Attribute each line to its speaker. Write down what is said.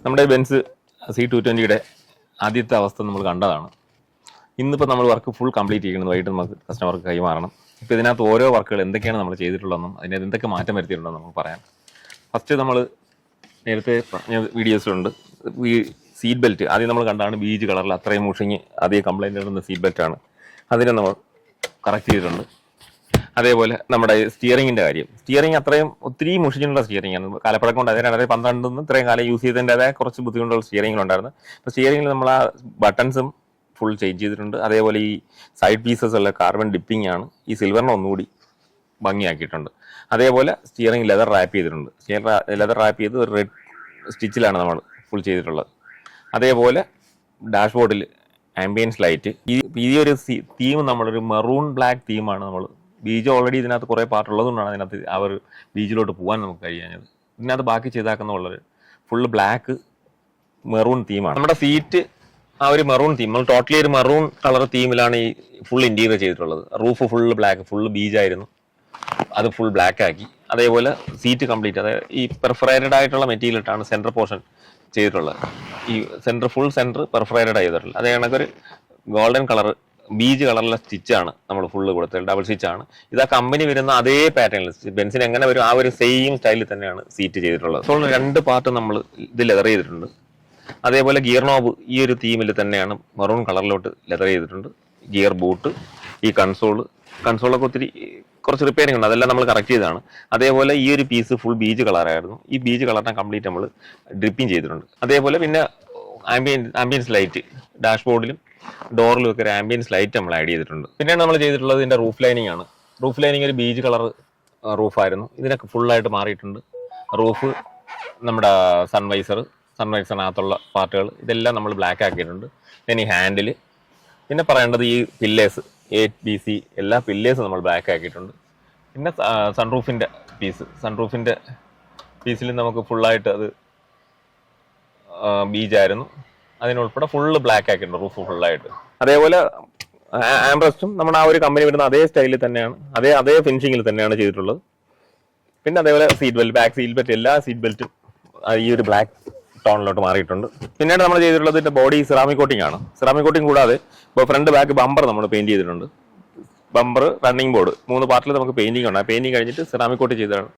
Speaker 1: നമ്മുടെ Benz C220 ആദ്യത്തെ അവസ്ഥ നമ്മൾ കണ്ടതാണ്. ഇന്നിപ്പോൾ നമ്മൾ വർക്ക് ഫുൾ കംപ്ലീറ്റ് ചെയ്യണം. വൈകിട്ട് നമുക്ക് കസ്റ്റമർക്ക് കൈമാറണം. ഇപ്പോൾ ഇതിനകത്ത് ഓരോ വർക്കുകൾ എന്തൊക്കെയാണ് നമ്മൾ ചെയ്തിട്ടുള്ളതെന്നും അതിനകത്ത് എന്തൊക്കെ മാറ്റം വരുത്തിയിട്ടുണ്ടെന്നും നമുക്ക് പറയാം. ഫസ്റ്റ് നമ്മൾ നേരത്തെ പറഞ്ഞ വീഡിയോസിലുണ്ട്. സീറ്റ് ബെൽറ്റ് ആദ്യം നമ്മൾ കണ്ടാണ് ബീജ് കളറിൽ അത്രയും മുഷിഞ്ഞ് അധികം കംപ്ലൈൻറ്റ് ഉള്ള സീറ്റ് ബെൽറ്റാണ്. അതിനെ നമ്മൾ കറക്റ്റ് ചെയ്തിട്ടുണ്ട്. അതേപോലെ നമ്മുടെ സ്റ്റിയറിങ്ങിൻ്റെ കാര്യം, സ്റ്റിയറിംഗ് അത്രയും ഒത്തിരി മുഷിഞ്ഞുള്ള സ്റ്റിയറിംഗ് ആണ്. കാലപ്പഴക്കം കൊണ്ട് അതിന് 2012 ഇത്രയും കാലം യൂസ് ചെയ്തതിൻ്റെതായ കുറച്ച് ബുദ്ധിമുട്ടുള്ള സ്റ്റിയറിംഗിലുണ്ടായിരുന്നു. അപ്പോൾ സ്റ്റിയറിംഗിൽ നമ്മൾ ആ ബട്ടൺസും ഫുൾ ചേഞ്ച് ചെയ്തിട്ടുണ്ട്. അതേപോലെ ഈ സൈഡ് പീസസ് ഉള്ള കാർബൺ ഡിപ്പിംഗ് ആണ്. ഈ സിൽവറിനെ ഒന്നുകൂടി ഭംഗിയാക്കിയിട്ടുണ്ട്. അതേപോലെ സ്റ്റിയറിംഗ് ലെതർ റാപ്പ് ചെയ്തിട്ടുണ്ട്. ലെതർ റാപ്പ് ചെയ്ത് ഒരു റെഡ് സ്റ്റിച്ചിലാണ് നമ്മൾ ഫുൾ ചെയ്തിട്ടുള്ളത്. അതേപോലെ ഡാഷ്ബോർഡിൽ ആംബിയൻസ് ലൈറ്റ്, ഈ ഒരു തീം നമ്മളൊരു മെറൂൺ ബ്ലാക്ക് തീമാണ്. നമ്മൾ ബീജ് ഓൾറെഡി ഇതിനകത്ത് കുറേ പാർട്ടുള്ളതുകൊണ്ടാണ് അതിനകത്ത് ആ ഒരു ബീജിലോട്ട് പോകാൻ നമുക്ക് കഴിയാഞ്ഞത്. ഇതിനകത്ത് ബാക്കി ചെയ്താക്കുന്ന ഉള്ളത് ഫുള്ള് ബ്ലാക്ക് മെറൂൺ തീമാണ്. നമ്മുടെ സീറ്റ് ആ ഒരു മെറൂൺ തീം, നമ്മൾ ടോട്ടലി ഒരു മെറൂൺ കളർ തീമിലാണ് ഈ ഫുൾ ഇന്റീരിയർ ചെയ്തിട്ടുള്ളത്. റൂഫ് ഫുള്ള് ബ്ലാക്ക്, ഫുള്ള് ബീജായിരുന്നു, അത് ഫുൾ ബ്ലാക്ക് ആക്കി. അതേപോലെ സീറ്റ് കംപ്ലീറ്റ്, അതായത് ഈ പെർഫറേറ്റഡ് ആയിട്ടുള്ള മെറ്റീരിയൽ ഇട്ടാണ് സെൻട്രൽ പോർഷൻ ചെയ്തിട്ടുള്ളത്. ഈ ഫുൾ സെൻറ്റർ പെർഫറേറ്റഡ് ചെയ്തിട്ടുള്ളത്. അതേ കണക്കൊരു ഗോൾഡൻ കളർ ബീജ് കളറിലെ സ്റ്റിച്ചാണ് നമ്മൾ ഫുള്ള് കൊടുത്തത്. ഡബിൾ സ്റ്റിച്ചാണ്. ഇത് ആ കമ്പനി വരുന്ന അതേ പാറ്റേണിൽ ബെൻസിന് എങ്ങനെ വരും ആ ഒരു സെയിം സ്റ്റൈലിൽ തന്നെയാണ് സീറ്റ് ചെയ്തിട്ടുള്ളത്. സോ 2 പാർട്ട് നമ്മൾ ഇത് ലെതർ ചെയ്തിട്ടുണ്ട്. അതേപോലെ ഗിയർ നോബ് ഈ ഒരു തന്നെയാണ് മെറൂൺ കളറിലോട്ട് ലെതർ ചെയ്തിട്ടുണ്ട്. ഗിയർ ബൂട്ട്, ഈ കൺസോളൊക്കെ കുറച്ച് റിപ്പയറിംഗ് ഉണ്ട്, അതെല്ലാം നമ്മൾ കറക്റ്റ് ചെയ്തതാണ്. അതേപോലെ ഈ ഒരു പീസ് ഫുൾ ബീജ് കളറായിരുന്നു. ഈ ബീജ് കളറിനെ കംപ്ലീറ്റ് നമ്മൾ ഡ്രിപ്പിംഗ് ചെയ്തിട്ടുണ്ട്. അതേപോലെ പിന്നെ ആംബിയൻസ് ലൈറ്റ് ഡാഷ്ബോർഡിലും ഡോറിലും ഒക്കെ ഒരു ആംബിയൻസ് ലൈറ്റ് നമ്മൾ ആഡ് ചെയ്തിട്ടുണ്ട്. പിന്നെയാണ് നമ്മൾ ചെയ്തിട്ടുള്ളത് ഇതിൻ്റെ റൂഫ് ലൈനിങ് ആണ്. റൂഫ് ലൈനിങ് ഒരു ബീജ് കളർ റൂഫായിരുന്നു. ഇതിനൊക്കെ ഫുള്ളായിട്ട് മാറിയിട്ടുണ്ട്. റൂഫ്, നമ്മുടെ സൺവൈസറിനകത്തുള്ള പാർട്ടുകൾ ഇതെല്ലാം നമ്മൾ ബ്ലാക്ക് ആക്കിയിട്ടുണ്ട്. പിന്നെ ഈ ഹാൻഡിൽ, പിന്നെ പറയേണ്ടത് ഈ പില്ലേഴ്സ് ABC എല്ലാ പില്ലേഴ്സും നമ്മൾ ബ്ലാക്ക് ആക്കിയിട്ടുണ്ട്. പിന്നെ സൺറൂഫിൻ്റെ പീസിൽ നമുക്ക് ഫുള്ളായിട്ട് അത് ബീജായിരുന്നു. അതിനുൾപ്പെടെ ഫുള്ള് ബ്ലാക്ക് ആക്കിയിട്ടുണ്ട് റൂഫ് ഫുള്ളായിട്ട്. അതേപോലെ ആംബ്രസ്റ്റും നമ്മുടെ ആ ഒരു കമ്പനി വരുന്ന അതേ സ്റ്റൈലിൽ തന്നെയാണ്, അതേ ഫിനിഷിങ്ങിൽ തന്നെയാണ് ചെയ്തിട്ടുള്ളത്. പിന്നെ അതേപോലെ seat belt, back seat belt, എല്ലാ സീറ്റ് ബെൽറ്റും ഈ ഒരു ബ്ലാക്ക് ടോണിലോട്ട് മാറിയിട്ടുണ്ട്. പിന്നീട് നമ്മൾ ചെയ്തിട്ടുള്ളത് ഇതിന്റെ ബോഡി സിറാമിക് കോട്ടിംഗ് ആണ്. സിറാമിക് കോട്ടിംഗ് കൂടാതെ ഇപ്പോൾ ഫ്രണ്ട് ബാക്ക് ബമ്പർ നമ്മൾ പെയിന്റ് ചെയ്തിട്ടുണ്ട്. ബമ്പർ, റണ്ണിംഗ് ബോർഡ് 3 പാർട്ടിൽ നമുക്ക് പെയിന്റിംഗ് ഉണ്ട്. പെയിന്റിംഗ് കഴിഞ്ഞിട്ട് സിറാമിക് കോട്ട് ചെയ്തതാണ്.